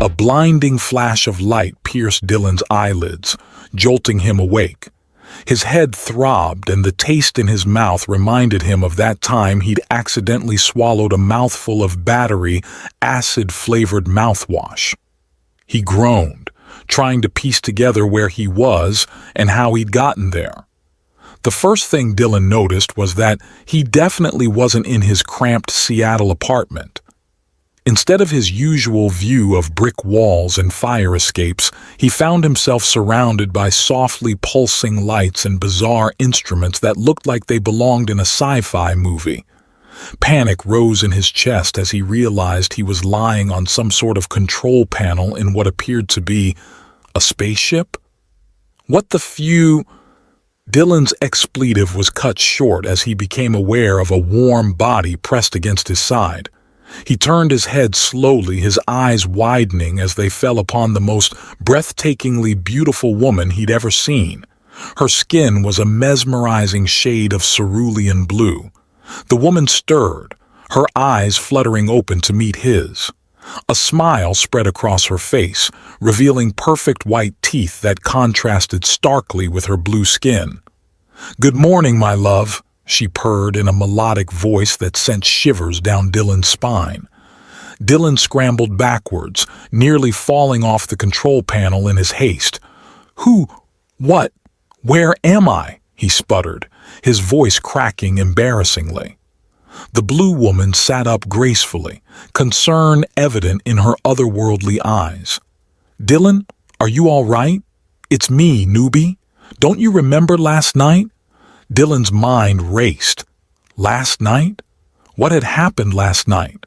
A blinding flash of light pierced Dylan's eyelids, jolting him awake. His head throbbed, and the taste in his mouth reminded him of that time he'd accidentally swallowed a mouthful of battery, acid-flavored mouthwash. He groaned, trying to piece together where he was and how he'd gotten there. The first thing Dylan noticed was that he definitely wasn't in his cramped Seattle apartment. Instead of his usual view of brick walls and fire escapes, he found himself surrounded by softly pulsing lights and bizarre instruments that looked like they belonged in a sci-fi movie. Panic rose in his chest as he realized he was lying on some sort of control panel in what appeared to be a spaceship. What the few... Dylan's expletive was cut short as he became aware of a warm body pressed against his side. He turned his head slowly, his eyes widening as they fell upon the most breathtakingly beautiful woman he'd ever seen. Her skin was a mesmerizing shade of cerulean blue. The woman stirred, her eyes fluttering open to meet his. A smile spread across her face, revealing perfect white teeth that contrasted starkly with her blue skin. "Good morning, my love," she purred in a melodic voice that sent shivers down Dylan's spine. Dylan scrambled backwards, nearly falling off the control panel in his haste. What, where am I?" he sputtered, his voice cracking embarrassingly. The blue woman sat up gracefully, concern evident in her otherworldly eyes. "Dylan, are you all right? It's me, newbie. Don't you remember last night?" Dylan's mind raced. Last night? What had happened last night?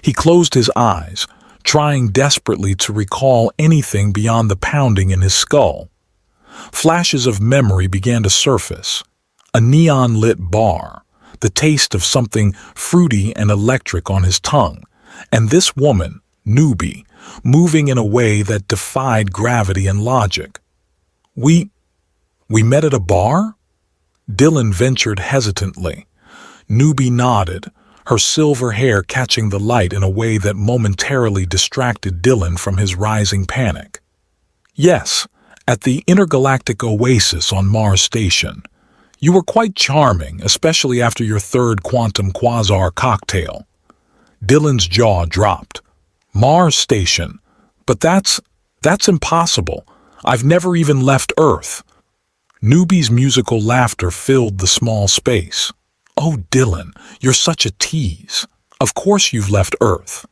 He closed his eyes, trying desperately to recall anything beyond the pounding in his skull. Flashes of memory began to surface. A neon-lit bar, the taste of something fruity and electric on his tongue, and this woman, newbie, moving in a way that defied gravity and logic. We met at a bar? Dylan ventured hesitantly. Newbie nodded, her silver hair catching the light in a way that momentarily distracted Dylan from his rising panic. "Yes, at the intergalactic oasis on Mars Station. You were quite charming, especially after your third quantum quasar cocktail." Dylan's jaw dropped. "Mars Station? But that's impossible. I've never even left Earth." Newbie's musical laughter filled the small space. "Oh, Dylan, you're such a tease. Of course you've left Earth.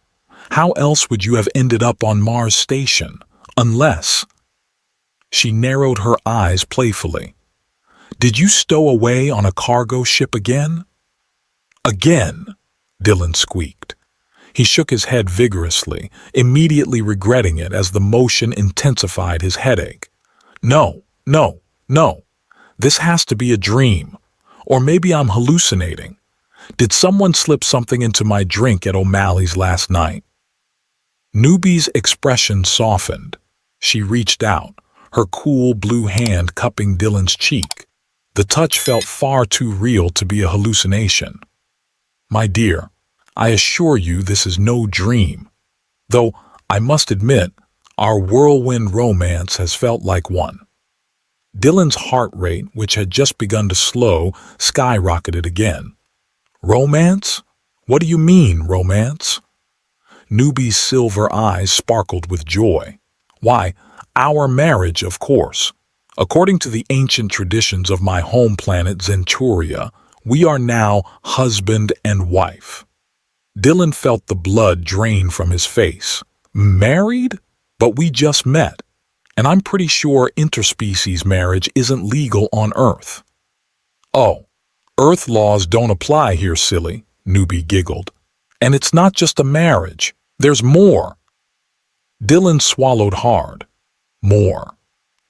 How else would you have ended up on Mars Station? Unless..." She narrowed her eyes playfully. "Did you stow away on a cargo ship again?" "Again?" Dylan squeaked. He shook his head vigorously, immediately regretting it as the motion intensified his headache. No. This has to be a dream. Or maybe I'm hallucinating. Did someone slip something into my drink at O'Malley's last night?" Newbie's expression softened. She reached out, her cool blue hand cupping Dylan's cheek. The touch felt far too real to be a hallucination. "My dear, I assure you this is no dream. Though, I must admit, our whirlwind romance has felt like one." Dylan's heart rate, which had just begun to slow, skyrocketed again. "Romance? What do you mean, romance?" Newbie's silver eyes sparkled with joy. "Why, our marriage, of course. According to the ancient traditions of my home planet Zenturia, we are now husband and wife." Dylan felt the blood drain from his face. "Married? But we just met. And I'm pretty sure interspecies marriage isn't legal on Earth." "Oh, Earth laws don't apply here, silly," Newbie giggled. "And it's not just a marriage. There's more." Dylan swallowed hard. More.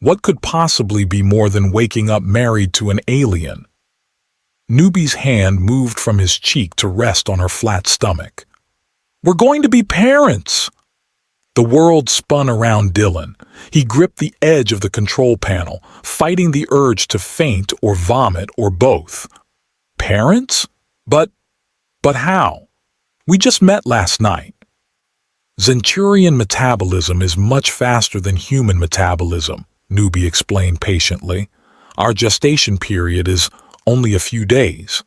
What could possibly be more than waking up married to an alien? Newbie's hand moved from his cheek to rest on her flat stomach. "We're going to be parents!" The world spun around Dylan. He gripped the edge of the control panel, fighting the urge to faint or vomit or both. "Parents? But how? We just met last night." Zenturian metabolism is much faster than human metabolism, Newbie explained patiently. Our gestation period is only a few days.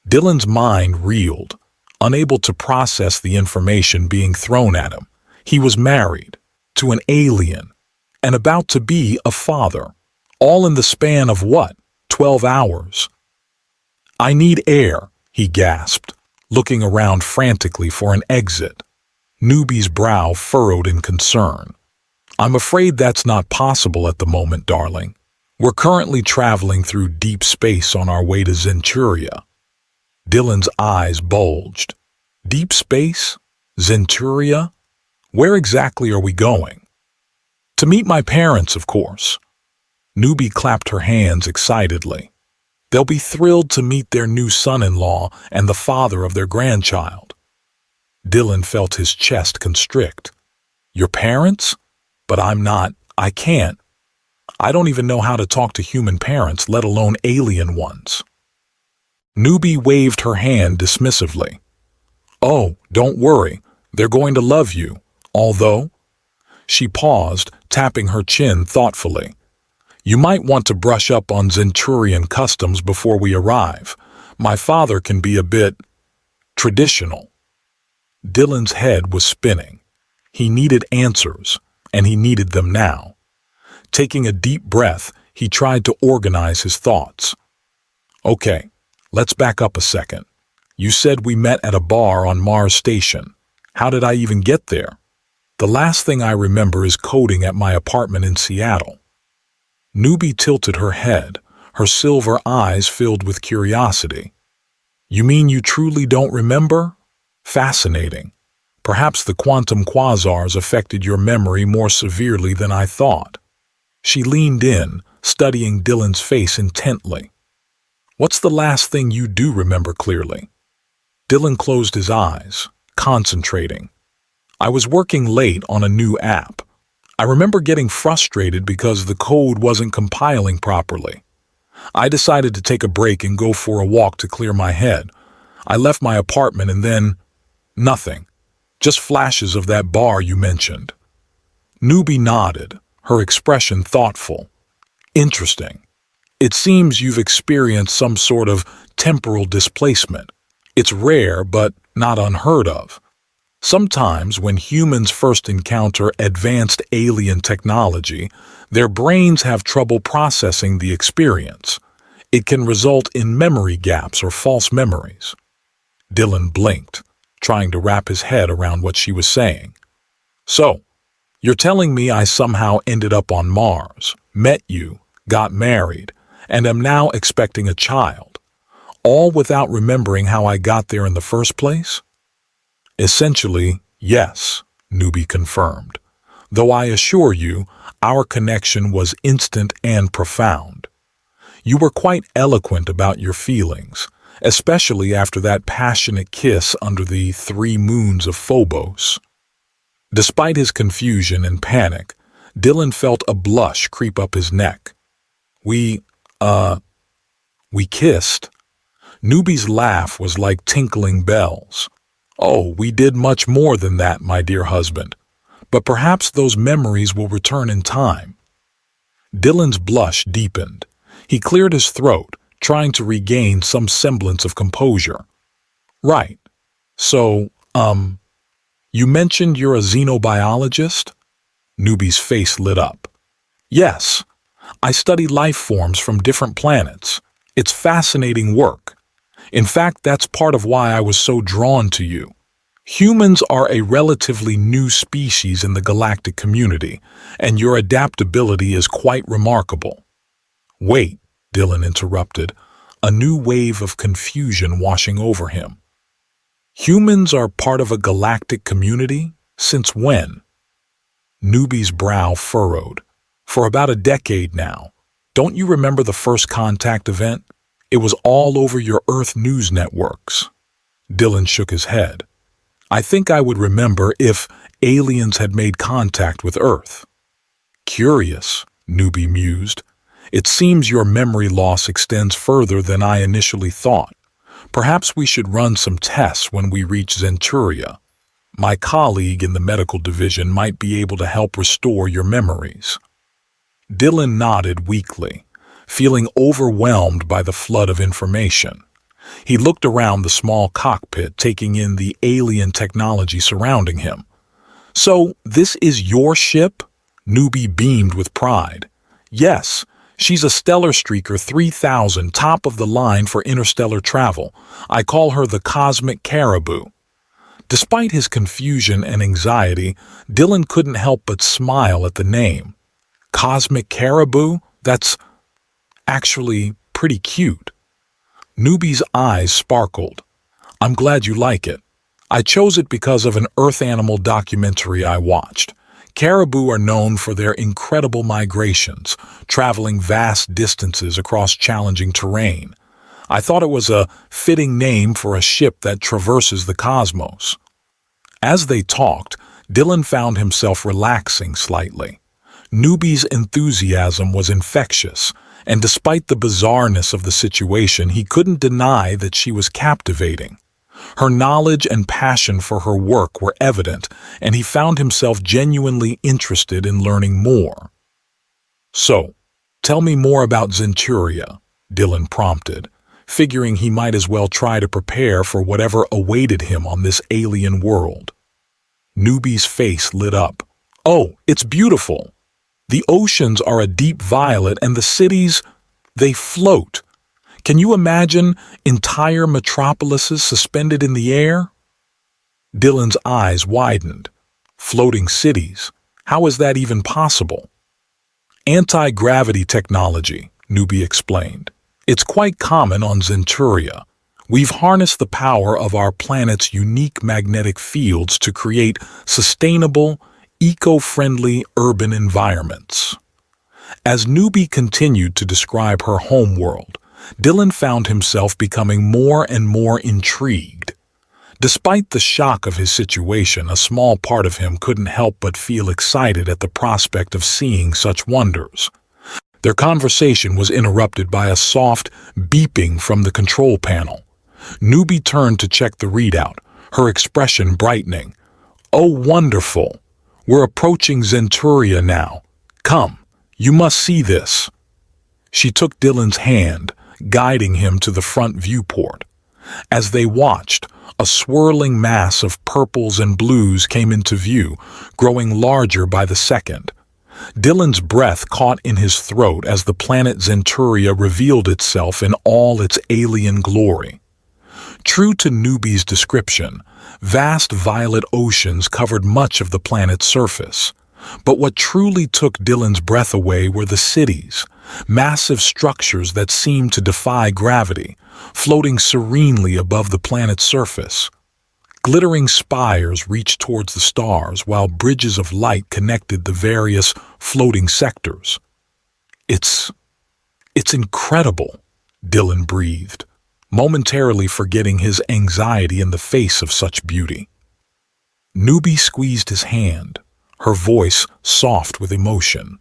Dylan's mind reeled, unable to process the information being thrown at him. He was married to an alien and about to be a father, all in the span of what, 12 hours? I need air, he gasped, looking around frantically for an exit. Newbie's brow furrowed in concern. I'm afraid that's not possible at the moment, darling. We're currently traveling through deep space on our way to Zenturia. Dylan's eyes bulged. Deep space? Zenturia? Where exactly are we going? To meet my parents, of course. Newbie clapped her hands excitedly. They'll be thrilled to meet their new son-in-law and the father of their grandchild. Dylan felt his chest constrict. Your parents? But I can't. I don't even know how to talk to human parents, let alone alien ones. Newbie waved her hand dismissively. Oh, don't worry. They're going to love you, although... She paused, tapping her chin thoughtfully. You might want to brush up on Zenturian customs before we arrive. My father can be a bit... traditional. Dylan's head was spinning. He needed answers, and he needed them now. Taking a deep breath, he tried to organize his thoughts. Okay, let's back up a second. You said we met at a bar on Mars Station. How did I even get there? The last thing I remember is coding at my apartment in Seattle. Newbie tilted her head, her silver eyes filled with curiosity. You mean you truly don't remember? Fascinating. Perhaps the quantum quasars affected your memory more severely than I thought. She leaned in, studying Dylan's face intently. What's the last thing you do remember clearly? Dylan closed his eyes, concentrating. I was working late on a new app. I remember getting frustrated because the code wasn't compiling properly. I decided to take a break and go for a walk to clear my head. I left my apartment and then... nothing. Just flashes of that bar you mentioned. Newbie nodded, her expression thoughtful. Interesting. It seems you've experienced some sort of temporal displacement. It's rare, but not unheard of. Sometimes when humans first encounter advanced alien technology, their brains have trouble processing the experience. It can result in memory gaps or false memories. Dylan blinked, trying to wrap his head around what she was saying. So, you're telling me I somehow ended up on Mars, met you, got married, and am now expecting a child, all without remembering how I got there in the first place? Essentially, yes, Newbie confirmed, though I assure you our connection was instant and profound. You were quite eloquent about your feelings, especially after that passionate kiss under the 3 moons of Phobos. Despite his confusion and panic, Dylan felt a blush creep up his neck. We kissed. Newbie's laugh was like tinkling bells. Oh, we did much more than that, my dear husband. But perhaps those memories will return in time. Dylan's blush deepened. He cleared his throat, trying to regain some semblance of composure. Right. So, you mentioned you're a xenobiologist? Newbie's face lit up. Yes. I study life forms from different planets. It's fascinating work. In fact, that's part of why I was so drawn to you. Humans are a relatively new species in the galactic community, and your adaptability is quite remarkable. Wait, Dylan interrupted, a new wave of confusion washing over him. Humans are part of a galactic community? Since when? Newbie's brow furrowed. For about a decade now. Don't you remember the first contact event? It was all over your Earth news networks. Dylan shook his head. I think I would remember if aliens had made contact with Earth. Curious, Newbie mused. It seems your memory loss extends further than I initially thought. Perhaps we should run some tests when we reach Zenturia. My colleague in the medical division might be able to help restore your memories. Dylan nodded weakly, feeling overwhelmed by the flood of information. He looked around the small cockpit, taking in the alien technology surrounding him. "So, this is your ship?" Newbie beamed with pride. "Yes, she's a Stellar Streaker 3000, top of the line for interstellar travel. I call her the Cosmic Caribou." Despite his confusion and anxiety, Dylan couldn't help but smile at the name. Cosmic Caribou? That's actually pretty cute. Newbie's eyes sparkled. "I'm glad you like it. I chose it because of an Earth animal documentary I watched. Caribou are known for their incredible migrations, traveling vast distances across challenging terrain. I thought it was a fitting name for a ship that traverses the cosmos." As they talked, Dylan found himself relaxing slightly. Newbie's enthusiasm was infectious, and despite the bizarreness of the situation, he couldn't deny that she was captivating. Her knowledge and passion for her work were evident, and he found himself genuinely interested in learning more. "So, tell me more about Zenturia," Dylan prompted, figuring he might as well try to prepare for whatever awaited him on this alien world. Newbie's face lit up. "Oh, it's beautiful. The oceans are a deep violet and the cities, they float. Can you imagine entire metropolises suspended in the air?" Dylan's eyes widened. "Floating cities? How is that even possible?" "Anti-gravity technology," Newbie explained. "It's quite common on Zenturia. We've harnessed the power of our planet's unique magnetic fields to create sustainable, eco-friendly urban environments." As Newbie continued to describe her homeworld, Dylan found himself becoming more and more intrigued. Despite the shock of his situation, a small part of him couldn't help but feel excited at the prospect of seeing such wonders. Their conversation was interrupted by a soft beeping from the control panel. Newbie turned to check the readout, her expression brightening. "Oh, wonderful! We're approaching Zenturia now. Come, you must see this." She took Dylan's hand, guiding him to the front viewport. As they watched, a swirling mass of purples and blues came into view, growing larger by the second. Dylan's breath caught in his throat as the planet Zenturia revealed itself in all its alien glory. True to Newbie's description, vast violet oceans covered much of the planet's surface. But what truly took Dylan's breath away were the cities, massive structures that seemed to defy gravity, floating serenely above the planet's surface. Glittering spires reached towards the stars, while bridges of light connected the various floating sectors. It's incredible," Dylan breathed, momentarily forgetting his anxiety in the face of such beauty. Newbie squeezed his hand, her voice soft with emotion.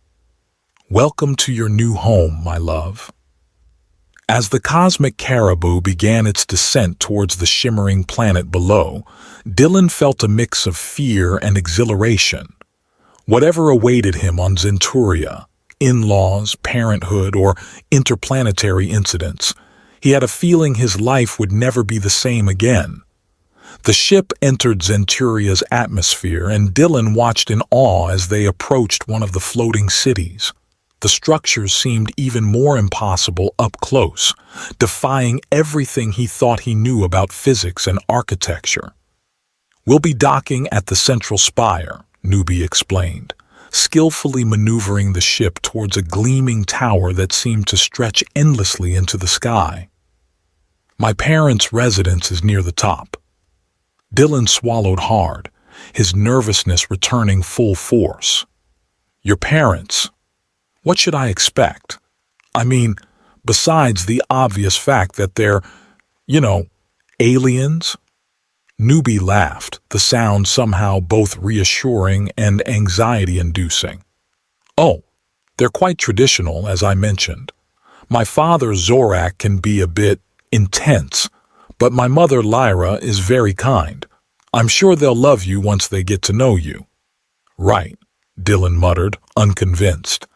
"Welcome to your new home, my love." As the Cosmic Caribou began its descent towards the shimmering planet below, Dylan felt a mix of fear and exhilaration. Whatever awaited him on Zenturia, in-laws, parenthood, or interplanetary incidents, he had a feeling his life would never be the same again. The ship entered Zenturia's atmosphere, and Dylan watched in awe as they approached one of the floating cities. The structures seemed even more impossible up close, defying everything he thought he knew about physics and architecture. "We'll be docking at the central spire," Newbie explained, skillfully maneuvering the ship towards a gleaming tower that seemed to stretch endlessly into the sky. "My parents' residence is near the top." Dylan swallowed hard, his nervousness returning full force. "Your parents? What should I expect? I mean, besides the obvious fact that they're, aliens?" Newbie laughed, the sound somehow both reassuring and anxiety-inducing. "Oh, they're quite traditional, as I mentioned. My father, Zorak, can be a bit intense, but my mother, Lyra, is very kind. I'm sure they'll love you once they get to know you." "Right," Dylan muttered, unconvinced.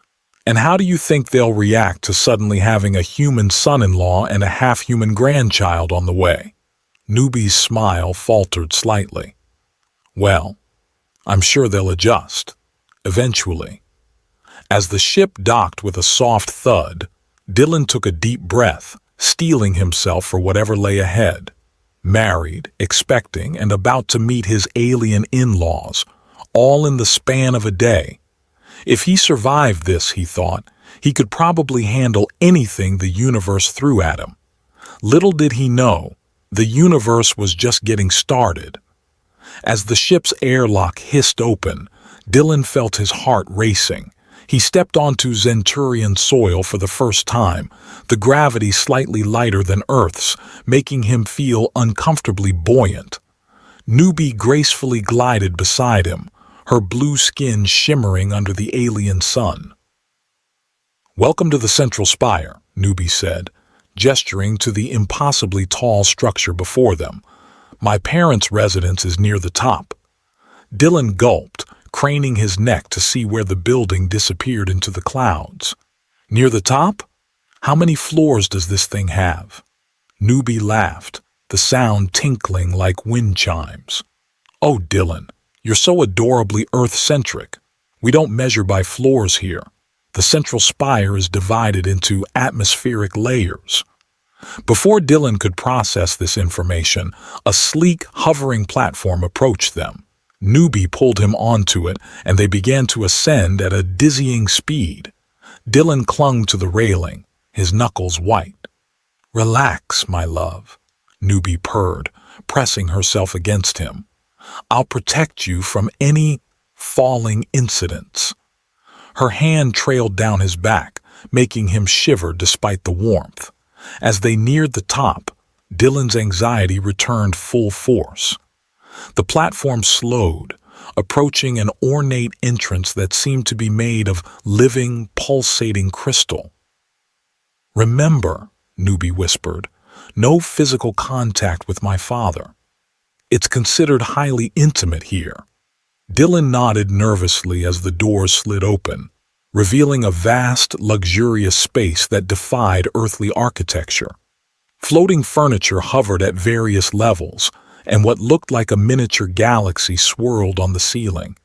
"And how do you think they'll react to suddenly having a human son-in-law and a half-human grandchild on the way?" Newbie's smile faltered slightly. "Well, I'm sure they'll adjust. Eventually." As the ship docked with a soft thud, Dylan took a deep breath, steeling himself for whatever lay ahead. Married, expecting, and about to meet his alien in-laws, all in the span of a day. If he survived this, he thought, he could probably handle anything the universe threw at him. Little did he know, the universe was just getting started. As the ship's airlock hissed open, Dylan felt his heart racing. He stepped onto Zenturian soil for the first time, the gravity slightly lighter than Earth's, making him feel uncomfortably buoyant. Newbie gracefully glided beside him, her blue skin shimmering under the alien sun. "Welcome to the Central Spire," Newbie said, gesturing to the impossibly tall structure before them. "My parents' residence is near the top." Dylan gulped, craning his neck to see where the building disappeared into the clouds. "Near the top? How many floors does this thing have?" Newbie laughed, the sound tinkling like wind chimes. "Oh, Dylan, you're so adorably Earth-centric. We don't measure by floors here. The Central Spire is divided into atmospheric layers." Before Dylan could process this information, a sleek, hovering platform approached them. Newbie pulled him onto it, and they began to ascend at a dizzying speed. Dylan clung to the railing, his knuckles white. "Relax, my love," Newbie purred, pressing herself against him. "I'll protect you from any falling incidents." Her hand trailed down his back, making him shiver despite the warmth. As they neared the top, Dylan's anxiety returned full force. The platform slowed, approaching an ornate entrance that seemed to be made of living, pulsating crystal. "Remember," Newbie whispered, "no physical contact with my father. It's considered highly intimate here." Dylan nodded nervously as the doors slid open, revealing a vast, luxurious space that defied earthly architecture. Floating furniture hovered at various levels, and what looked like a miniature galaxy swirled on the ceiling.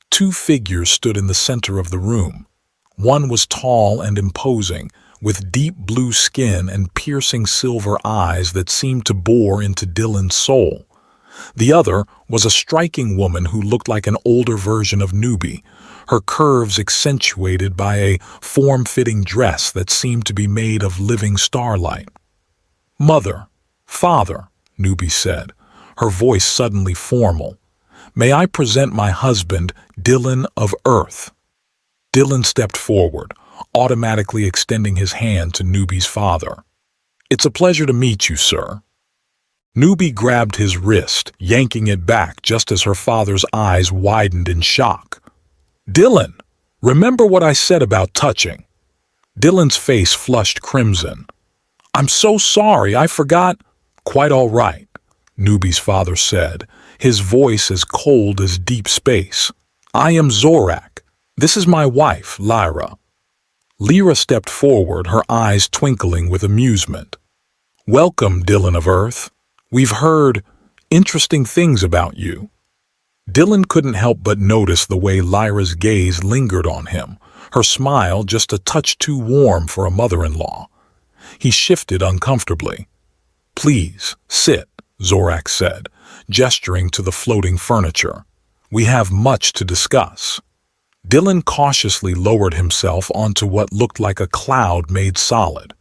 Two figures stood in the center of the room. One was tall and imposing, with deep blue skin and piercing silver eyes that seemed to bore into Dylan's soul. The other was a striking woman who looked like an older version of Newbie, her curves accentuated by a form-fitting dress that seemed to be made of living starlight. "Mother, father," Newbie said, her voice suddenly formal. "May I present my husband, Dylan of Earth?" Dylan stepped forward, automatically extending his hand to Newbie's father. "It's a pleasure to meet you, sir." Newbie grabbed his wrist, yanking it back just as her father's eyes widened in shock. "Dylan, remember what I said about touching?" Dylan's face flushed crimson. "I'm so sorry, I forgot." "Quite all right," Newbie's father said, his voice as cold as deep space. "I am Zorak. This is my wife, Lyra." Lyra stepped forward, her eyes twinkling with amusement. "Welcome, Dylan of Earth. We've heard interesting things about you." Dylan couldn't help but notice the way Lyra's gaze lingered on him, her smile just a touch too warm for a mother-in-law. He shifted uncomfortably. "Please, sit," Zorak said, gesturing to the floating furniture. "We have much to discuss." Dylan cautiously lowered himself onto what looked like a cloud made solid.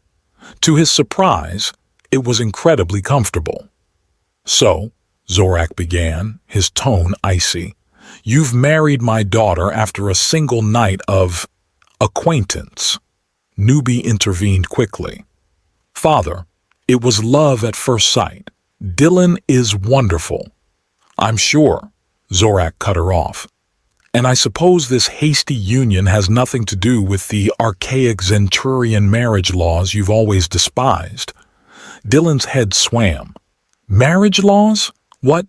To his surprise, it was incredibly comfortable. "So," Zorak began, his tone icy, "you've married my daughter after a single night of acquaintance." Newbie intervened quickly. "Father, it was love at first sight. Dylan is wonderful." "I'm sure," Zorak cut her off. "And I suppose this hasty union has nothing to do with the archaic Zenturian marriage laws you've always despised." Dylan's head swam. "Marriage laws? What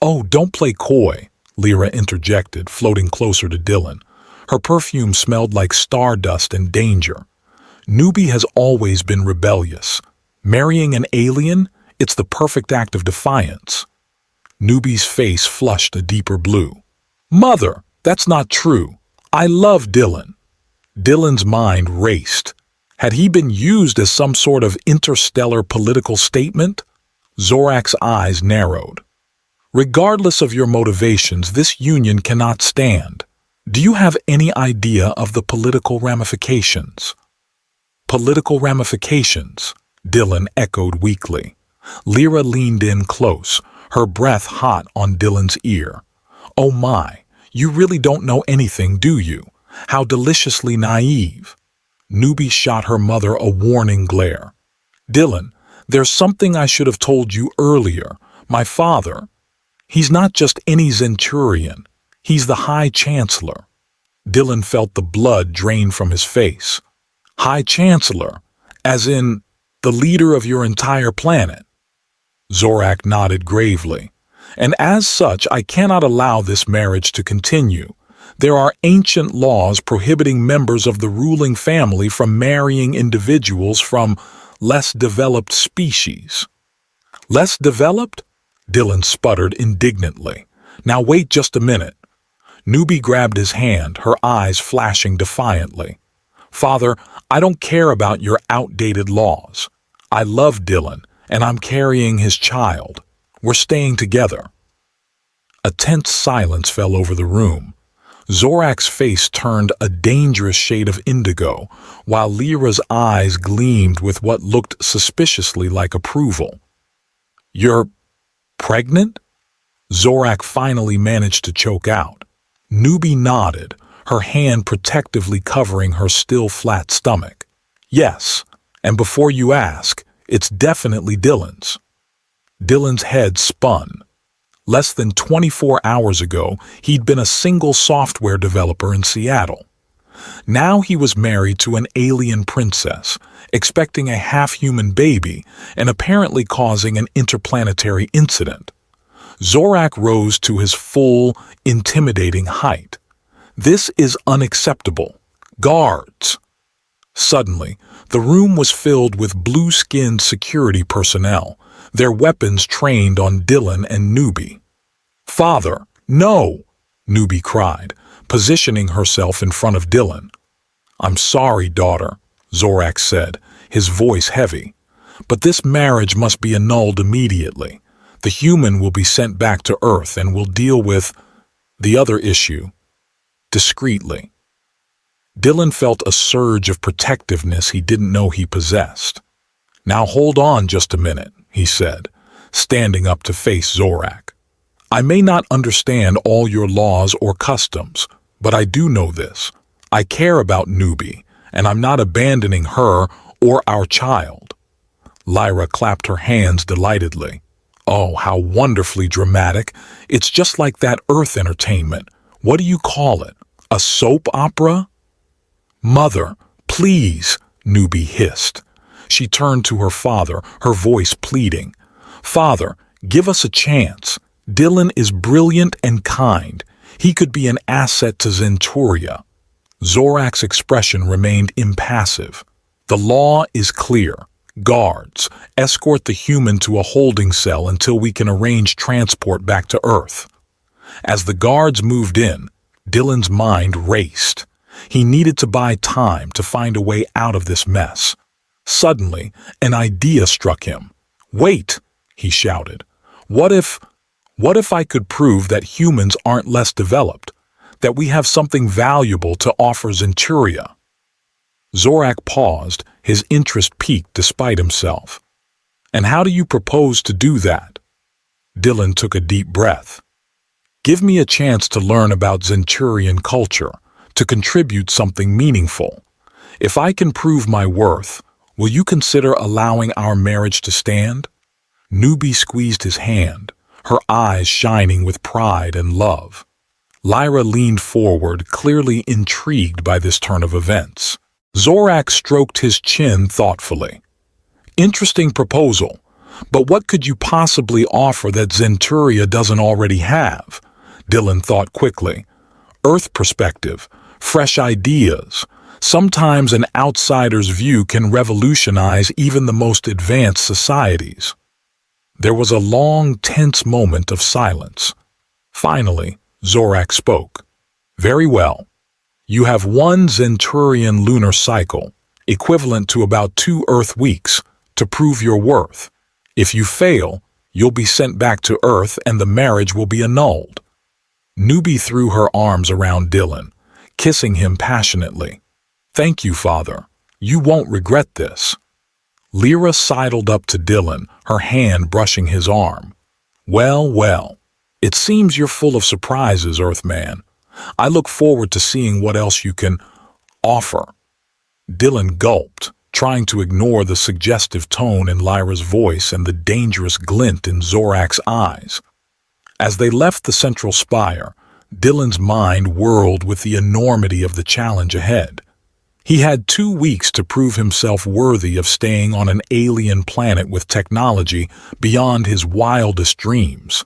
"Oh, don't play coy," Lyra interjected, floating closer to Dylan. Her perfume smelled like stardust and danger. "Newbie has always been rebellious. Marrying an alien? It's the perfect act of defiance." Newbie's face flushed a deeper blue. "Mother, that's not true. I love Dylan." Dylan's mind raced. Had he been used as some sort of interstellar political statement? Zorak's eyes narrowed. "Regardless of your motivations, this union cannot stand. Do you have any idea of the political ramifications?" "Political ramifications?" Dylan echoed weakly. Lyra leaned in close, her breath hot on Dylan's ear. "Oh my, you really don't know anything, do you? How deliciously naive." Newbie shot her mother a warning glare. "Dylan, there's something I should have told you earlier. My father, he's not just any Centurion. He's the High Chancellor." Dylan felt the blood drain from his face. "High Chancellor? As in, the leader of your entire planet?" Zorak nodded gravely. "And as such, I cannot allow this marriage to continue. There are ancient laws prohibiting members of the ruling family from marrying individuals from less developed species." "Less developed?" Dylan sputtered indignantly. "Now wait just a minute." Newbie grabbed his hand, her eyes flashing defiantly. "Father, I don't care about your outdated laws. I love Dylan, and I'm carrying his child. We're staying together." A tense silence fell over the room. Zorak's face turned a dangerous shade of indigo, while Lyra's eyes gleamed with what looked suspiciously like approval. "You're pregnant?" Zorak finally managed to choke out. Newbie nodded, her hand protectively covering her still flat stomach. "Yes, and before you ask, it's definitely Dylan's." Dylan's head spun. Less than 24 hours ago, he'd been a single software developer in Seattle. Now he was married to an alien princess, expecting a half-human baby and apparently causing an interplanetary incident. Zorak rose to his full, intimidating height. "This is unacceptable. Guards!" Suddenly, the room was filled with blue-skinned security personnel, their weapons trained on Dylan and Newbie. "Father, no!" Newbie cried, positioning herself in front of Dylan. "I'm sorry, daughter," Zorak said, his voice heavy. "But this marriage must be annulled immediately. The human will be sent back to Earth and will deal with the other issue discreetly." Dylan felt a surge of protectiveness he didn't know he possessed. "Now hold on just a minute," he said, standing up to face Zorak. "I may not understand all your laws or customs, but I do know this. I care about Newbie, and I'm not abandoning her or our child." Lyra clapped her hands delightedly. "Oh, how wonderfully dramatic. It's just like that Earth entertainment. What do you call it? A soap opera?" "Mother, please," Newbie hissed. She turned to her father, her voice pleading. "Father, give us a chance. Dylan is brilliant and kind. He could be an asset to Zenturia." Zorak's expression remained impassive. "The law is clear. Guards, escort the human to a holding cell until we can arrange transport back to Earth." As the guards moved in, Dylan's mind raced. He needed to buy time to find a way out of this mess. Suddenly, an idea struck him. "Wait," he shouted. What if I could prove that humans aren't less developed, that we have something valuable to offer Zenturia?" Zorak paused, his interest piqued despite himself. "And how do you propose to do that?" Dylan took a deep breath. "Give me a chance to learn about Zenturian culture, to contribute something meaningful. If I can prove my worth, will you consider allowing our marriage to stand?" Newbie squeezed his hand, her eyes shining with pride and love. Lyra leaned forward, clearly intrigued by this turn of events. Zorak stroked his chin thoughtfully. "Interesting proposal, But what could you possibly offer that Zenturia doesn't already have? Dylan thought quickly. Earth perspective, fresh ideas. Sometimes an outsider's view can revolutionize even the most advanced societies. There was a long, tense moment of silence. Finally, Zorak spoke. Very well. You have one Zenturian lunar cycle, equivalent to about 2 Earth weeks, to prove your worth. If you fail, you'll be sent back to Earth and the marriage will be annulled. Newbie threw her arms around Dylan, kissing him passionately. Thank you, Father. You won't regret this. Lyra sidled up to Dylan, her hand brushing his arm. Well, well. It seems you're full of surprises, Earthman. I look forward to seeing what else you can offer. Dylan gulped, trying to ignore the suggestive tone in Lyra's voice and the dangerous glint in Zorak's eyes. As they left the central spire, Dylan's mind whirled with the enormity of the challenge ahead. He had 2 weeks to prove himself worthy of staying on an alien planet with technology beyond his wildest dreams.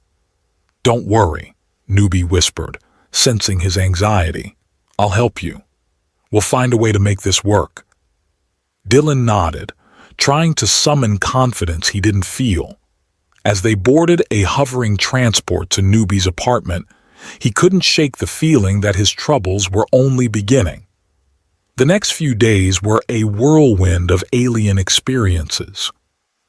Don't worry, Newbie whispered, sensing his anxiety. I'll help you. We'll find a way to make this work. Dylan nodded, trying to summon confidence he didn't feel. As they boarded a hovering transport to Newbie's apartment, he couldn't shake the feeling that his troubles were only beginning. The next few days were a whirlwind of alien experiences.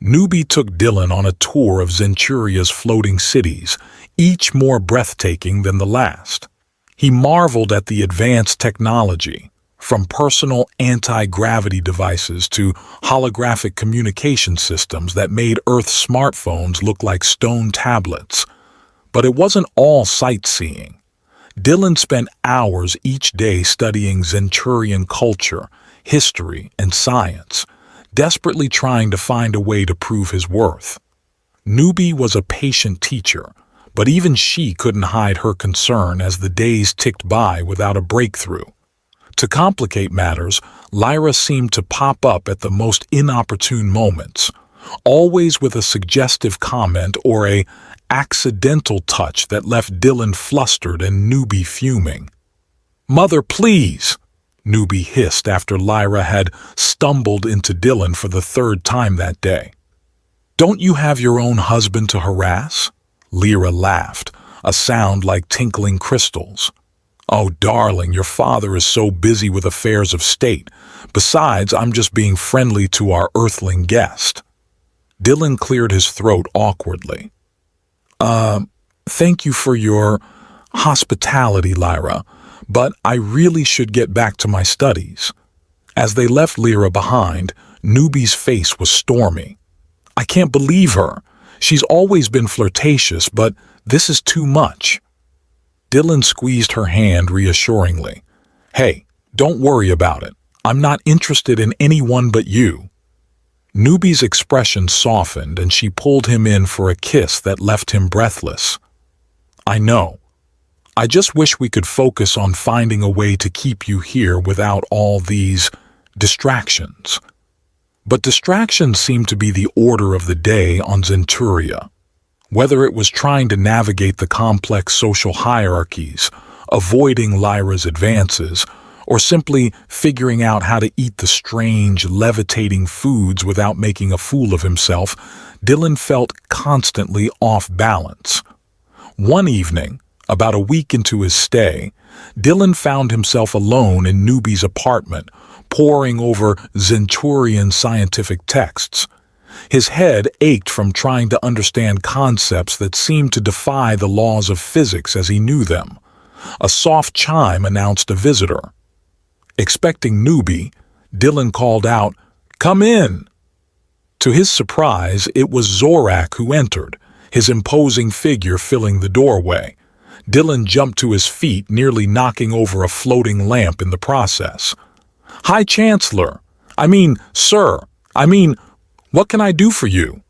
Newbie took Dylan on a tour of Zenturia's floating cities, each more breathtaking than the last. He marveled at the advanced technology, from personal anti-gravity devices to holographic communication systems that made Earth's smartphones look like stone tablets. But it wasn't all sightseeing. Dylan spent hours each day studying Zenturian culture, history, and science, desperately trying to find a way to prove his worth. Newbie was a patient teacher, but even she couldn't hide her concern as the days ticked by without a breakthrough. To complicate matters, Lyra seemed to pop up at the most inopportune moments, always with a suggestive comment or a accidental touch that left Dylan flustered and Newbie fuming. "Mother, please!" Newbie hissed after Lyra had stumbled into Dylan for the 3rd time that day. "Don't you have your own husband to harass?" Lyra laughed, a sound like tinkling crystals. "Oh, darling, your father is so busy with affairs of state. Besides, I'm just being friendly to our Earthling guest." Dylan cleared his throat awkwardly. Thank you for your hospitality, Lyra, but I really should get back to my studies." As they left Lyra behind, Newbie's face was stormy. "I can't believe her. She's always been flirtatious, but this is too much." Dylan squeezed her hand reassuringly. "Hey, don't worry about it. I'm not interested in anyone but you." Newbie's expression softened and she pulled him in for a kiss that left him breathless. "I know. I just wish we could focus on finding a way to keep you here without all these distractions." But distractions seemed to be the order of the day on Zenturia. Whether it was trying to navigate the complex social hierarchies, avoiding Lyra's advances, or simply figuring out how to eat the strange, levitating foods without making a fool of himself, Dylan felt constantly off balance. One evening, about a week into his stay, Dylan found himself alone in Newbie's apartment, poring over Zenturian scientific texts. His head ached from trying to understand concepts that seemed to defy the laws of physics as he knew them. A soft chime announced a visitor. Expecting Newbie, Dylan called out, "Come in!" To his surprise, it was Zorak who entered, his imposing figure filling the doorway. Dylan jumped to his feet, nearly knocking over a floating lamp in the process. "Hi, Chancellor! Sir! What can I do for you?"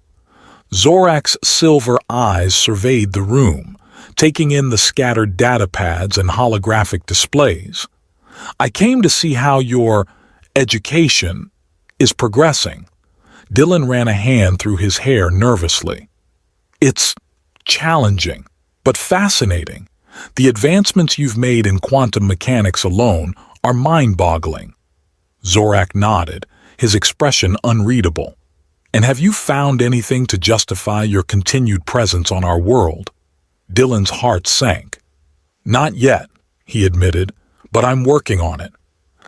Zorak's silver eyes surveyed the room, taking in the scattered data pads and holographic displays. "I came to see how your education is progressing." Dylan ran a hand through his hair nervously. It's challenging, but fascinating. The advancements you've made in quantum mechanics alone are mind-boggling. Zorak nodded, his expression unreadable. And have you found anything to justify your continued presence on our world? Dylan's heart sank. Not yet, he admitted, but I'm working on it.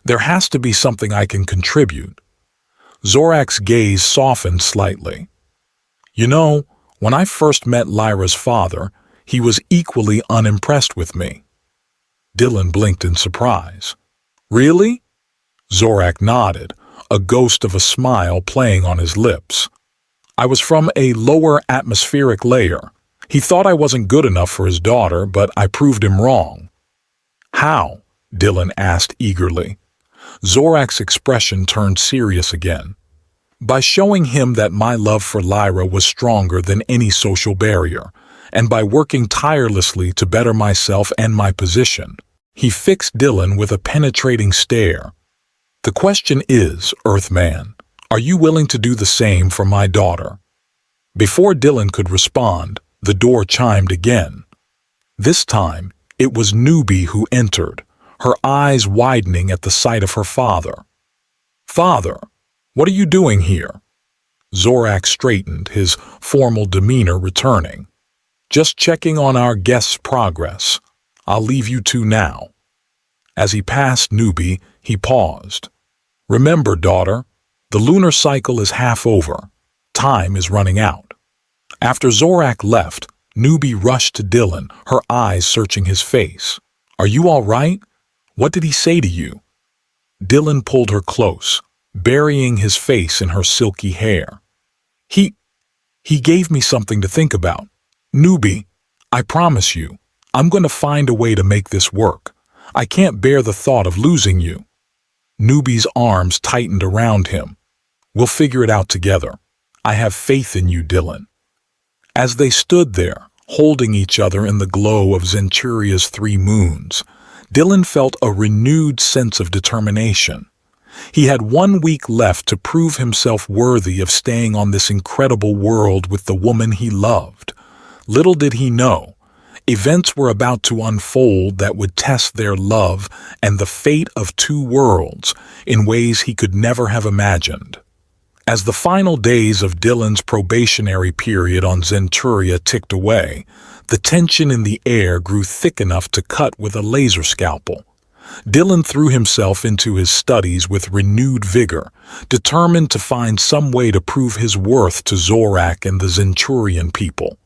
There has to be something I can contribute. Zorak's gaze softened slightly. You know, when I first met Lyra's father, he was equally unimpressed with me. Dylan blinked in surprise. Really? Zorak nodded, a ghost of a smile playing on his lips. I was from a lower atmospheric layer. He thought I wasn't good enough for his daughter, but I proved him wrong. How? Dylan asked eagerly. Zorak's expression turned serious again. By showing him that my love for Lyra was stronger than any social barrier, and by working tirelessly to better myself and my position. He fixed Dylan with a penetrating stare. The question is, Earthman, are you willing to do the same for my daughter? Before Dylan could respond, the door chimed again. This time, it was Newbie who entered, her eyes widening at the sight of her father. Father, what are you doing here? Zorak straightened, his formal demeanor returning. Just checking on our guest's progress. I'll leave you two now. As he passed Newbie, he paused. Remember, daughter, the lunar cycle is half over. Time is running out. After Zorak left, Newbie rushed to Dylan, her eyes searching his face. Are you all right? What did he say to you? Dylan pulled her close, burying his face in her silky hair. He gave me something to think about. Newbie, I promise you, I'm going to find a way to make this work. I can't bear the thought of losing you. Newbie's arms tightened around him. We'll figure it out together. I have faith in you, Dylan. As they stood there, holding each other in the glow of Zenturia's 3 moons, Dylan felt a renewed sense of determination. He had 1 week left to prove himself worthy of staying on this incredible world with the woman he loved. Little did he know, events were about to unfold that would test their love and the fate of 2 worlds in ways he could never have imagined. As the final days of Dylan's probationary period on Zenturia ticked away, the tension in the air grew thick enough to cut with a laser scalpel. Dylan threw himself into his studies with renewed vigor, determined to find some way to prove his worth to Zorak and the Zenturian people.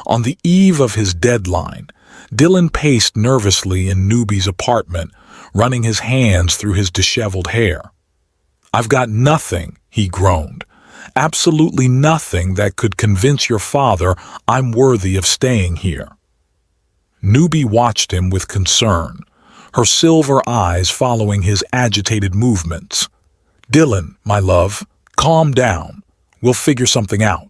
On the eve of his deadline, Dylan paced nervously in Newbie's apartment, running his hands through his disheveled hair. I've got nothing, he groaned. Absolutely nothing that could convince your father I'm worthy of staying here. Newbie watched him with concern, her silver eyes following his agitated movements. Dylan, my love, calm down. We'll figure something out.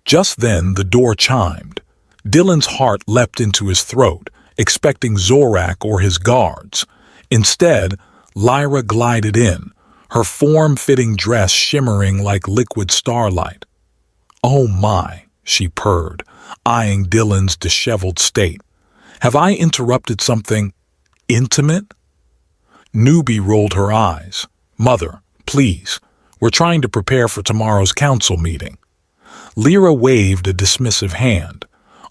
Just then the door chimed. Dylan's heart leapt into his throat, expecting Zorak or his guards. Instead, Lyra glided in, her form-fitting dress shimmering like liquid starlight. Oh my, she purred, eyeing Dylan's disheveled state. Have I interrupted something intimate? Newbie rolled her eyes. Mother, please, we're trying to prepare for tomorrow's council meeting. Lyra waved a dismissive hand.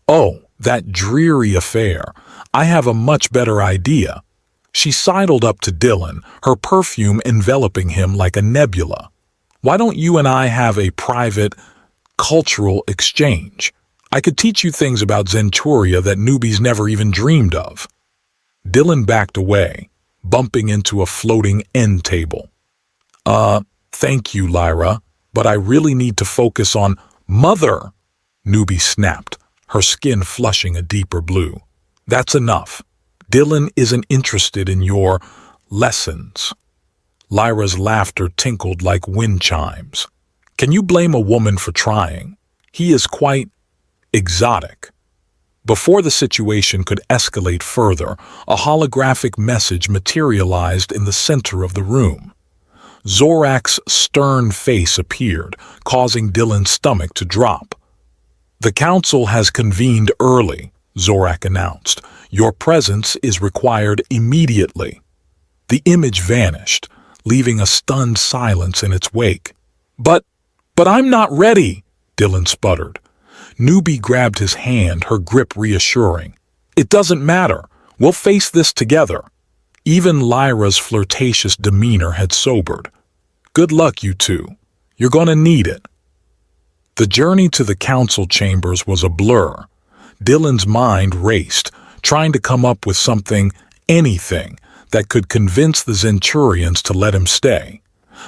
Oh, that dreary affair. I have a much better idea. She sidled up to Dylan, her perfume enveloping him like a nebula. Why don't you and I have a private, cultural exchange? I could teach you things about Zenturia that newbies never even dreamed of. Dylan backed away, bumping into a floating end table. Thank you, Lyra, but I really need to focus on Mother, Newbie snapped, her skin flushing a deeper blue. That's enough. Dylan isn't interested in your lessons. Lyra's laughter tinkled like wind chimes. Can you blame a woman for trying? He is quite exotic. Before the situation could escalate further, a holographic message materialized in the center of the room. Zorak's stern face appeared, causing Dylan's stomach to drop. "The council has convened early," Zorak announced. "Your presence is required immediately." The image vanished, leaving a stunned silence in its wake. But I'm not ready," Dylan sputtered. Newbie grabbed his hand, her grip reassuring. "It doesn't matter. We'll face this together." Even Lyra's flirtatious demeanor had sobered. "Good luck, you two. You're gonna need it." The journey to the council chambers was a blur. Dylan's mind raced, trying to come up with something, anything, that could convince the Centurions to let him stay.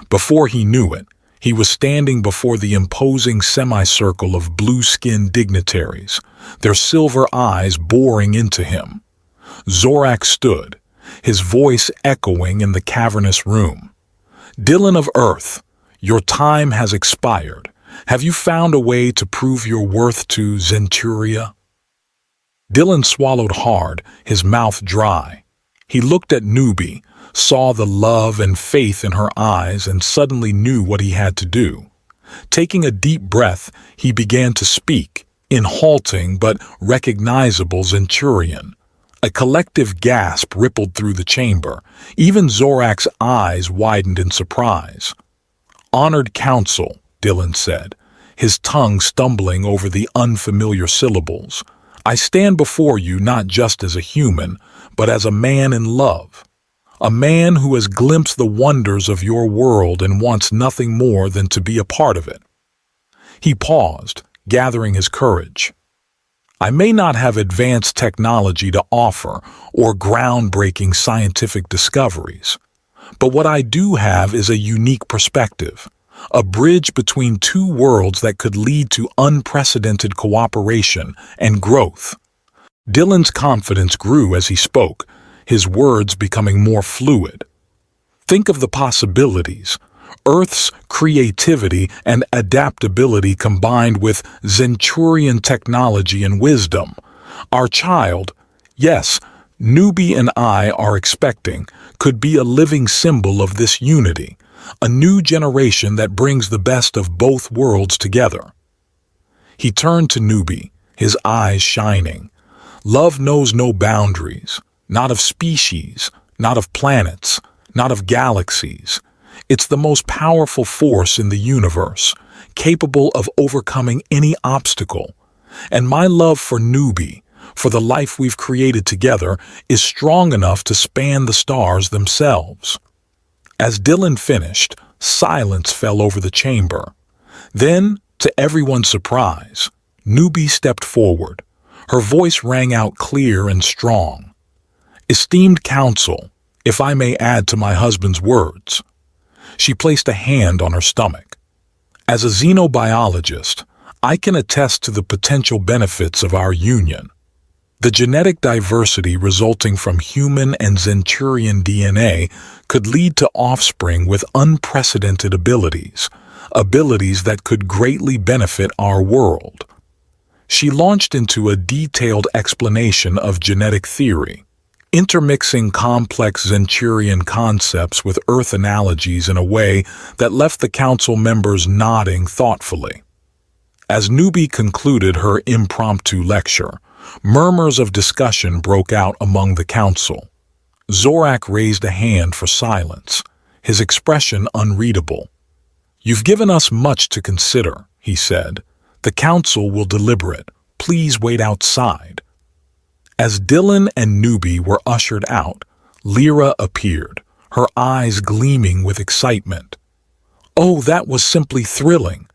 Before he knew it, he was standing before the imposing semicircle of blue-skinned dignitaries, their silver eyes boring into him. Zorak stood, his voice echoing in the cavernous room. "Dylan of Earth, your time has expired. Have you found a way to prove your worth to Centuria?" Dylan swallowed hard, his mouth dry. He looked at Newbie, saw the love and faith in her eyes, and suddenly knew what he had to do. Taking a deep breath, he began to speak, in halting but recognizable Centurion. A collective gasp rippled through the chamber. Even Zorak's eyes widened in surprise. "Honored Council," Dylan said, his tongue stumbling over the unfamiliar syllables. "I stand before you not just as a human, but as a man in love. A man who has glimpsed the wonders of your world and wants nothing more than to be a part of it." He paused, gathering his courage. "I may not have advanced technology to offer or groundbreaking scientific discoveries, but what I do have is a unique perspective, a bridge between two worlds that could lead to unprecedented cooperation and growth." Dylan's confidence grew as he spoke, his words becoming more fluid. "Think of the possibilities. Earth's creativity and adaptability combined with Centurion technology and wisdom. Our child, yes, Newbie and I are expecting, could be a living symbol of this unity, a new generation that brings the best of both worlds together." He turned to Newbie, his eyes shining. "Love knows no boundaries, not of species, not of planets, not of galaxies. It's the most powerful force in the universe, capable of overcoming any obstacle. And my love for Newbie, for the life we've created together, is strong enough to span the stars themselves." As Dylan finished, silence fell over the chamber. Then, to everyone's surprise, Newbie stepped forward. Her voice rang out clear and strong. "Esteemed Council, if I may add to my husband's words." She placed a hand on her stomach. "As a xenobiologist, I can attest to the potential benefits of our union. The genetic diversity resulting from human and Centurion DNA could lead to offspring with unprecedented abilities, abilities that could greatly benefit our world." She launched into a detailed explanation of genetic theory, intermixing complex Centurion concepts with Earth analogies in a way that left the council members nodding thoughtfully. As Newbie concluded her impromptu lecture, murmurs of discussion broke out among the council. Zorak raised a hand for silence, his expression unreadable. "You've given us much to consider," he said. "The council will deliberate. Please wait outside." As Dylan and Newbie were ushered out, Lyra appeared, her eyes gleaming with excitement. "Oh, that was simply thrilling.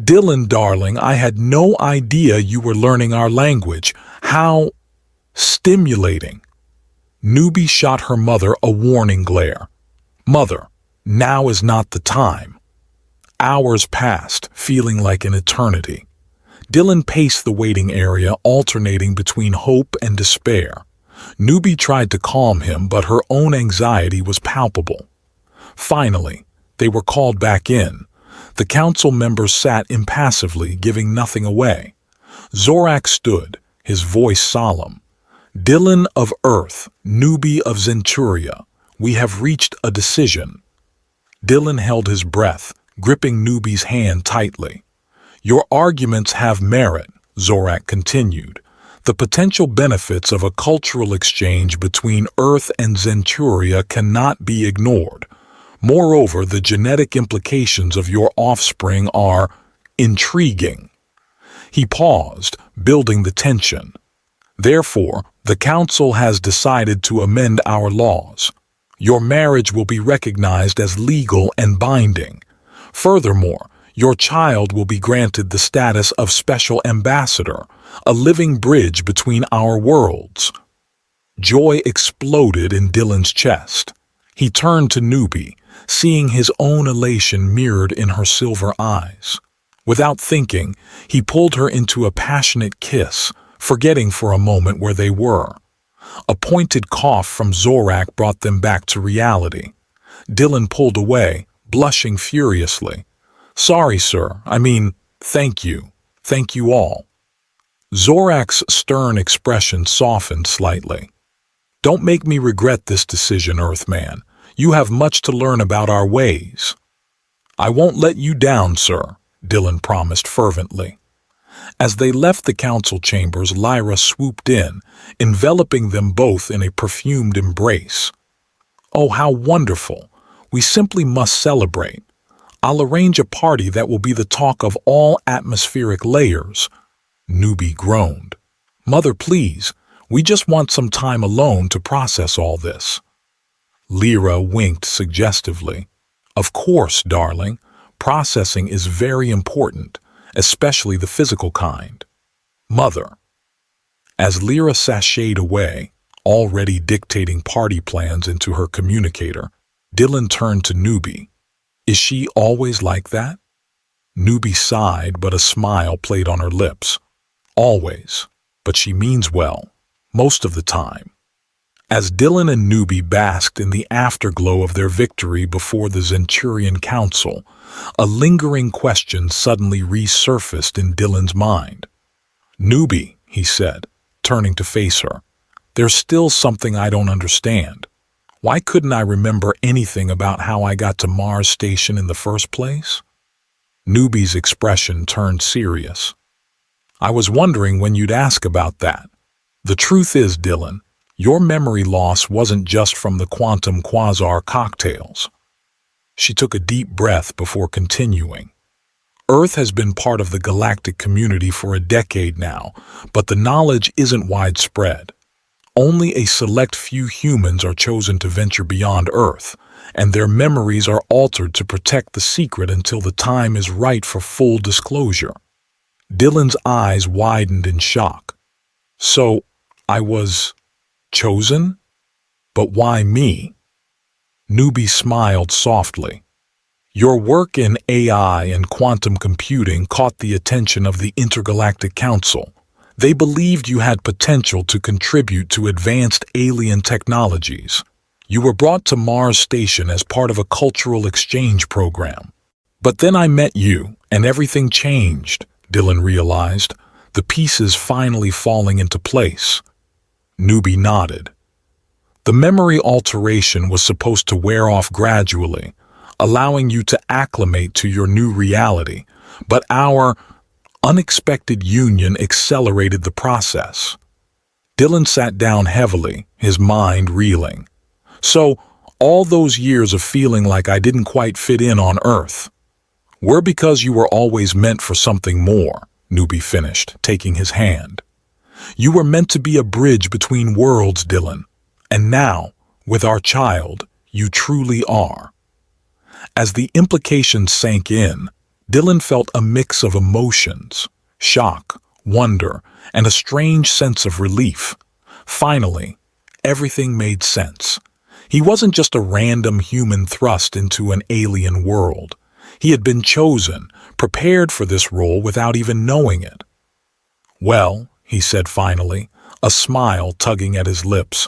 Dylan, darling, I had no idea you were learning our language. How stimulating." Newbie shot her mother a warning glare. "Mother, now is not the time." Hours passed, feeling like an eternity. Dylan paced the waiting area, alternating between hope and despair. Newbie tried to calm him, but her own anxiety was palpable. Finally, they were called back in. The council members sat impassively, giving nothing away. Zorak stood, his voice solemn. "Dylan of Earth, Newbie of Centuria, we have reached a decision." Dylan held his breath, gripping Newbie's hand tightly. Your arguments have merit, Zorak continued. The potential benefits of a cultural exchange between Earth and Zenturia cannot be ignored. Moreover, the genetic implications of your offspring are intriguing. He paused, building the tension. Therefore, the Council has decided to amend our laws. Your marriage will be recognized as legal and binding. Furthermore, your child will be granted the status of Special Ambassador, a living bridge between our worlds. Joy exploded in Dylan's chest. He turned to Newbie, seeing his own elation mirrored in her silver eyes. Without thinking, he pulled her into a passionate kiss, forgetting for a moment where they were. A pointed cough from Zorak brought them back to reality. Dylan pulled away, blushing furiously. Sorry, sir. Thank you. Thank you all. Zorak's stern expression softened slightly. Don't make me regret this decision, Earthman. You have much to learn about our ways. I won't let you down, sir, Dylan promised fervently. As they left the council chambers, Lyra swooped in, enveloping them both in a perfumed embrace. Oh, how wonderful! We simply must celebrate. I'll arrange a party that will be the talk of all atmospheric layers. Newbie groaned. Mother, please, we just want some time alone to process all this. Lyra winked suggestively. Of course, darling. Processing is very important, especially the physical kind. Mother. As Lyra sashayed away, already dictating party plans into her communicator, Dylan turned to Newbie. Is she always like that? Newbie sighed, but a smile played on her lips. Always, but she means well, most of the time. As Dylan and Newbie basked in the afterglow of their victory before the Zenturian Council, a lingering question suddenly resurfaced in Dylan's mind. Newbie, he said, turning to face her, there's still something I don't understand. Why couldn't I remember anything about how I got to Mars Station in the first place? Newbie's expression turned serious. I was wondering when you'd ask about that. The truth is, Dylan, your memory loss wasn't just from the quantum quasar cocktails. She took a deep breath before continuing. Earth has been part of the galactic community for a decade now, but the knowledge isn't widespread. Only a select few humans are chosen to venture beyond Earth, and their memories are altered to protect the secret until the time is right for full disclosure. Dylan's eyes widened in shock. So, I was chosen? But why me? Newbie smiled softly. Your work in AI and quantum computing caught the attention of the Intergalactic Council. They believed you had potential to contribute to advanced alien technologies. You were brought to Mars Station as part of a cultural exchange program. But then I met you, and everything changed, Dylan realized, the pieces finally falling into place. Newbie nodded. The memory alteration was supposed to wear off gradually, allowing you to acclimate to your new reality, but our unexpected union accelerated the process. Dylan sat down heavily, his mind reeling. So, all those years of feeling like I didn't quite fit in on Earth were because you were always meant for something more, Newbie finished, taking his hand. You were meant to be a bridge between worlds, Dylan, and now, with our child, you truly are. As the implications sank in, Dylan felt a mix of emotions, shock, wonder, and a strange sense of relief. Finally, everything made sense. He wasn't just a random human thrust into an alien world. He had been chosen, prepared for this role without even knowing it. Well, he said finally, a smile tugging at his lips,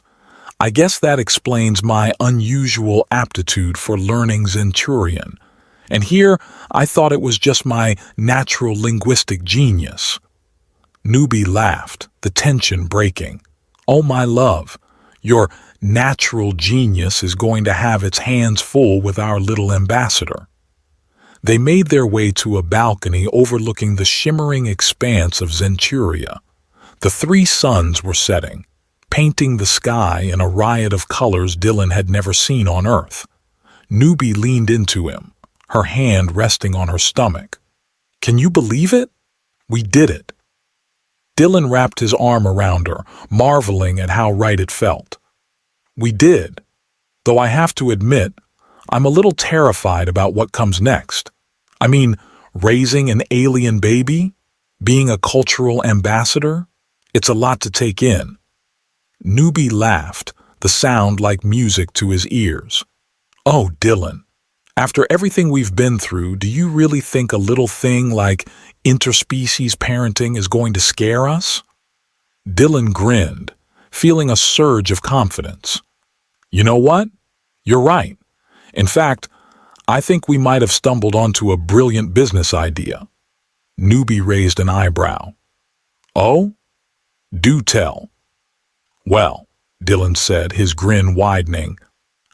I guess that explains my unusual aptitude for learning Zenturian. And here, I thought it was just my natural linguistic genius. Newbie laughed, the tension breaking. Oh, my love, your natural genius is going to have its hands full with our little ambassador. They made their way to a balcony overlooking the shimmering expanse of Zenturia. The three suns were setting, painting the sky in a riot of colors Dylan had never seen on Earth. Newbie leaned into him, her hand resting on her stomach. "Can you believe it? We did it." Dylan wrapped his arm around her, marveling at how right it felt. "We did, though I have to admit, I'm a little terrified about what comes next. I mean, raising an alien baby, being a cultural ambassador, it's a lot to take in." Newbie laughed, the sound like music to his ears. "Oh, Dylan, after everything we've been through, do you really think a little thing like interspecies parenting is going to scare us?" Dylan grinned, feeling a surge of confidence. "You know what? You're right. In fact, I think we might have stumbled onto a brilliant business idea." Newbie raised an eyebrow. "Oh? Do tell." "Well," Dylan said, his grin widening,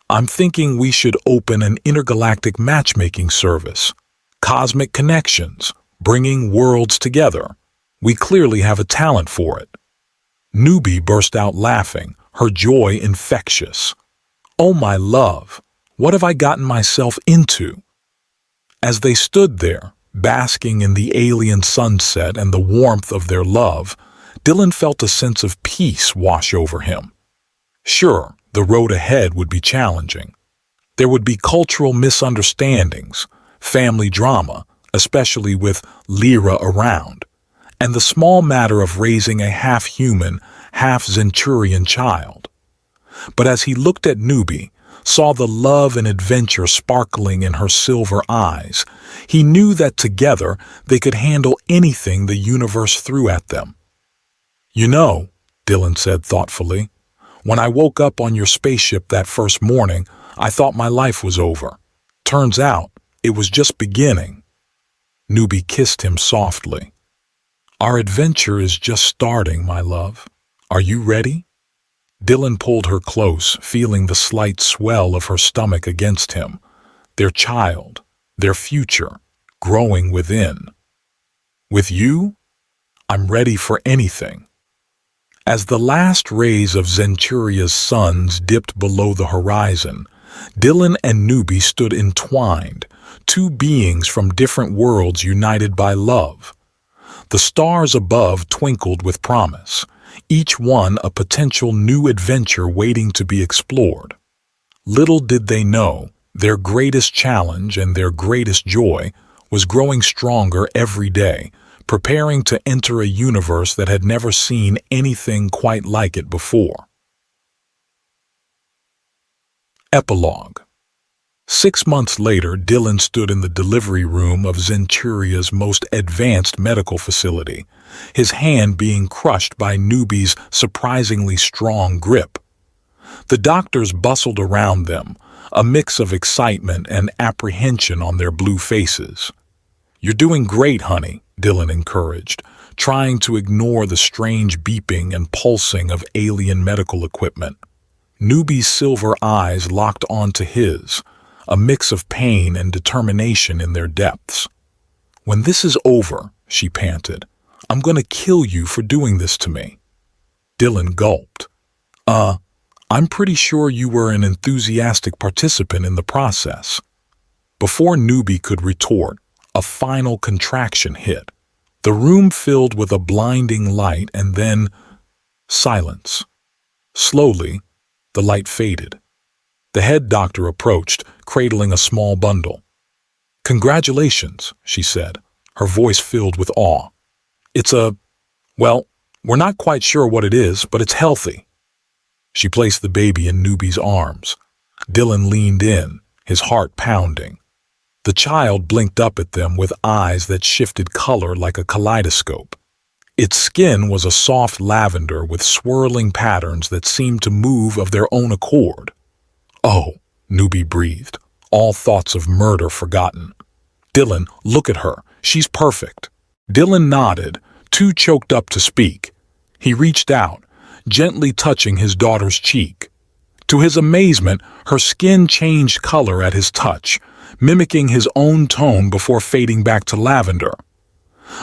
"I'm thinking we should open an intergalactic matchmaking service. Cosmic connections, bringing worlds together. We clearly have a talent for it." Newbie burst out laughing, her joy infectious. "Oh, my love, what have I gotten myself into?" As they stood there, basking in the alien sunset and the warmth of their love, Dylan felt a sense of peace wash over him. Sure, the road ahead would be challenging. There would be cultural misunderstandings, family drama, especially with Lyra around, and the small matter of raising a half-human, half-Zenturian child. But as he looked at Newbie, saw the love and adventure sparkling in her silver eyes, he knew that together they could handle anything the universe threw at them. "You know," Dylan said thoughtfully, "when I woke up on your spaceship that first morning, I thought my life was over. Turns out, it was just beginning." Newbie kissed him softly. "Our adventure is just starting, my love. Are you ready?" Dylan pulled her close, feeling the slight swell of her stomach against him. Their child, their future, growing within. "With you, I'm ready for anything." As the last rays of Zenturia's suns dipped below the horizon, Dylan and Newbie stood entwined, two beings from different worlds united by love. The stars above twinkled with promise, each one a potential new adventure waiting to be explored. Little did they know, their greatest challenge and their greatest joy was growing stronger every day, preparing to enter a universe that had never seen anything quite like it before. Epilogue. 6 months later, Dylan stood in the delivery room of Zenturia's most advanced medical facility, his hand being crushed by Newbie's surprisingly strong grip. The doctors bustled around them, a mix of excitement and apprehension on their blue faces. "You're doing great, honey," Dylan encouraged, trying to ignore the strange beeping and pulsing of alien medical equipment. Newbie's silver eyes locked onto his, a mix of pain and determination in their depths. "When this is over," she panted, "I'm going to kill you for doing this to me." Dylan gulped. I'm pretty sure you were an enthusiastic participant in the process." Before Newbie could retort, a final contraction hit. The room filled with a blinding light and then silence. Slowly, the light faded. The head doctor approached, cradling a small bundle. "Congratulations," she said, her voice filled with awe. Well, we're not quite sure what it is, but it's healthy." She placed the baby in Newbie's arms. Dylan leaned in, his heart pounding. The child blinked up at them with eyes that shifted color like a kaleidoscope. Its skin was a soft lavender with swirling patterns that seemed to move of their own accord. "Oh," Newbie breathed, all thoughts of murder forgotten. "Dylan, look at her. She's perfect." Dylan nodded, too choked up to speak. He reached out, gently touching his daughter's cheek. To his amazement, her skin changed color at his touch, mimicking his own tone before fading back to lavender.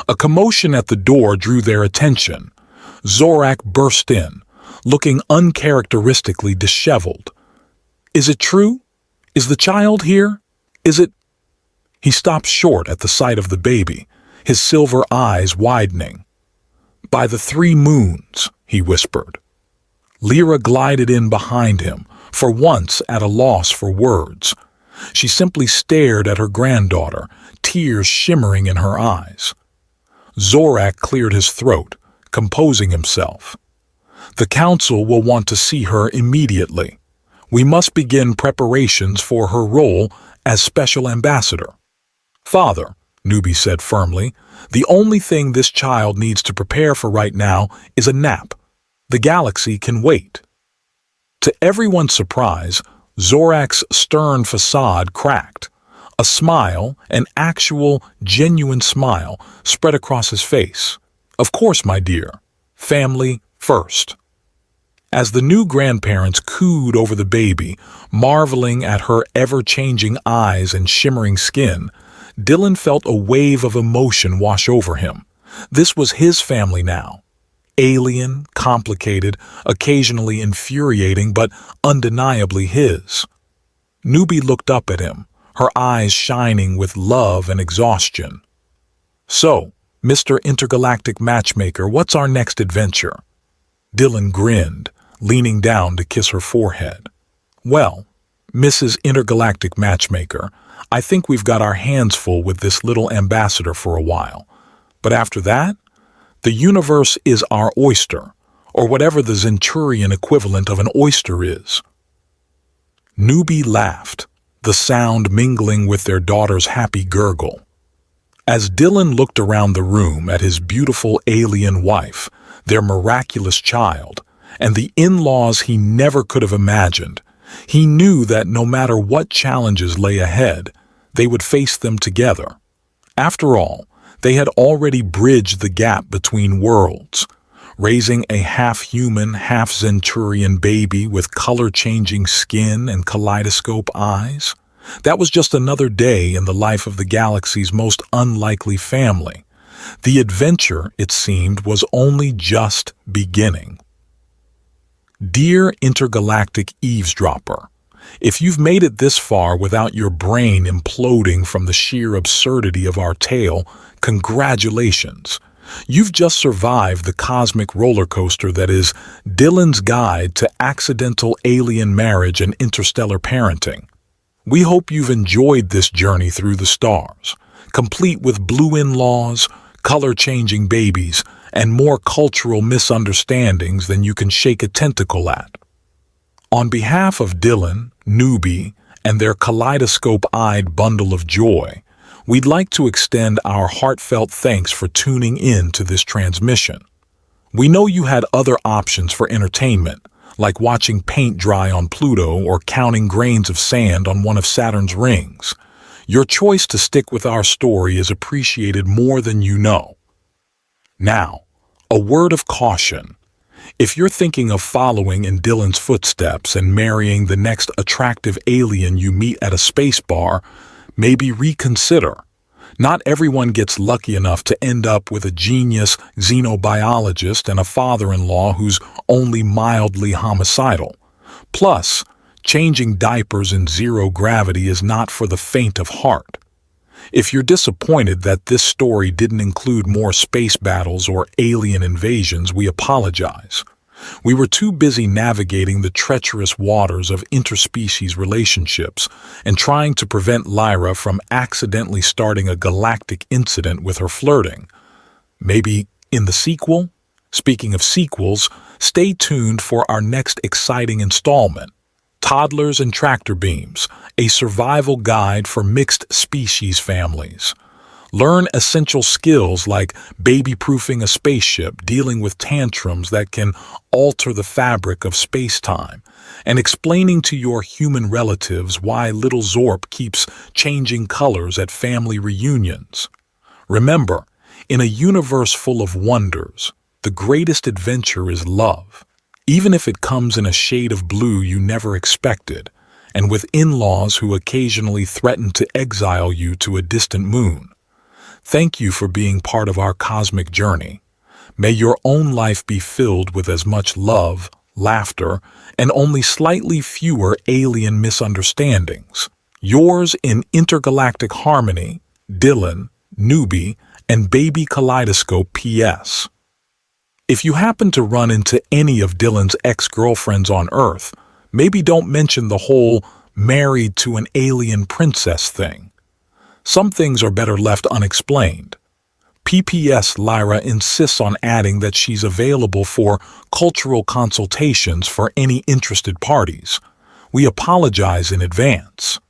A commotion at the door drew their attention. Zorak burst in, looking uncharacteristically disheveled. "Is it true? Is the child here? Is it—" He stopped short at the sight of the baby, his silver eyes widening. "By the 3 moons," he whispered. Lyra glided in behind him, for once at a loss for words. She simply stared at her granddaughter, tears shimmering in her eyes. Zorak cleared his throat, composing himself. "The council will want to see her immediately. We must begin preparations for her role as special ambassador." "Father," Newbie said firmly, "the only thing this child needs to prepare for right now is a nap. The galaxy can wait." To everyone's surprise, Zorak's stern facade cracked. A smile, an actual, genuine smile, spread across his face. "Of course, my dear. Family first." As the new grandparents cooed over the baby, marveling at her ever-changing eyes and shimmering skin, Dylan felt a wave of emotion wash over him. This was his family now. Alien, complicated, occasionally infuriating, but undeniably his. Newbie looked up at him, her eyes shining with love and exhaustion. "So, Mr. Intergalactic Matchmaker, what's our next adventure?" Dylan grinned, leaning down to kiss her forehead. "Well, Mrs. Intergalactic Matchmaker, I think we've got our hands full with this little ambassador for a while. But after that, the universe is our oyster, or whatever the Zenturian equivalent of an oyster is." Newbie laughed, the sound mingling with their daughter's happy gurgle. As Dylan looked around the room at his beautiful alien wife, their miraculous child, and the in-laws he never could have imagined, he knew that no matter what challenges lay ahead, they would face them together. After all, they had already bridged the gap between worlds, raising a half-human, half-Zenturian baby with color-changing skin and kaleidoscope eyes. That was just another day in the life of the galaxy's most unlikely family. The adventure, it seemed, was only just beginning. Dear intergalactic eavesdropper, if you've made it this far without your brain imploding from the sheer absurdity of our tale, congratulations. You've just survived the cosmic roller coaster that is Dylan's Guide to Accidental Alien Marriage and Interstellar Parenting. We hope you've enjoyed this journey through the stars, complete with blue in-laws, color-changing babies, and more cultural misunderstandings than you can shake a tentacle at. On behalf of Dylan, Newbie, and their kaleidoscope-eyed bundle of joy, we'd like to extend our heartfelt thanks for tuning in to this transmission. We know you had other options for entertainment, like watching paint dry on Pluto or counting grains of sand on one of Saturn's rings. Your choice to stick with our story is appreciated more than you know. Now, a word of caution. If you're thinking of following in Dylan's footsteps and marrying the next attractive alien you meet at a space bar, maybe reconsider. Not everyone gets lucky enough to end up with a genius xenobiologist and a father-in-law who's only mildly homicidal. Plus, changing diapers in zero gravity is not for the faint of heart. If you're disappointed that this story didn't include more space battles or alien invasions, we apologize. We were too busy navigating the treacherous waters of interspecies relationships and trying to prevent Lyra from accidentally starting a galactic incident with her flirting. Maybe in the sequel? Speaking of sequels, stay tuned for our next exciting installment. Toddlers and Tractor Beams, a survival guide for mixed species families. Learn essential skills like baby-proofing a spaceship, dealing with tantrums that can alter the fabric of space-time, and explaining to your human relatives why little Zorp keeps changing colors at family reunions. Remember, in a universe full of wonders, the greatest adventure is love. even if it comes in a shade of blue you never expected, and with in-laws who occasionally threaten to exile you to a distant moon. Thank you for being part of our cosmic journey. May your own life be filled with as much love, laughter, and only slightly fewer alien misunderstandings. Yours in intergalactic harmony, Dylan, Newbie, and Baby Kaleidoscope PS. If you happen to run into any of Dylan's ex-girlfriends on Earth, maybe don't mention the whole married to an alien princess thing. Some things are better left unexplained. PPS Lyra insists on adding that she's available for cultural consultations for any interested parties. We apologize in advance.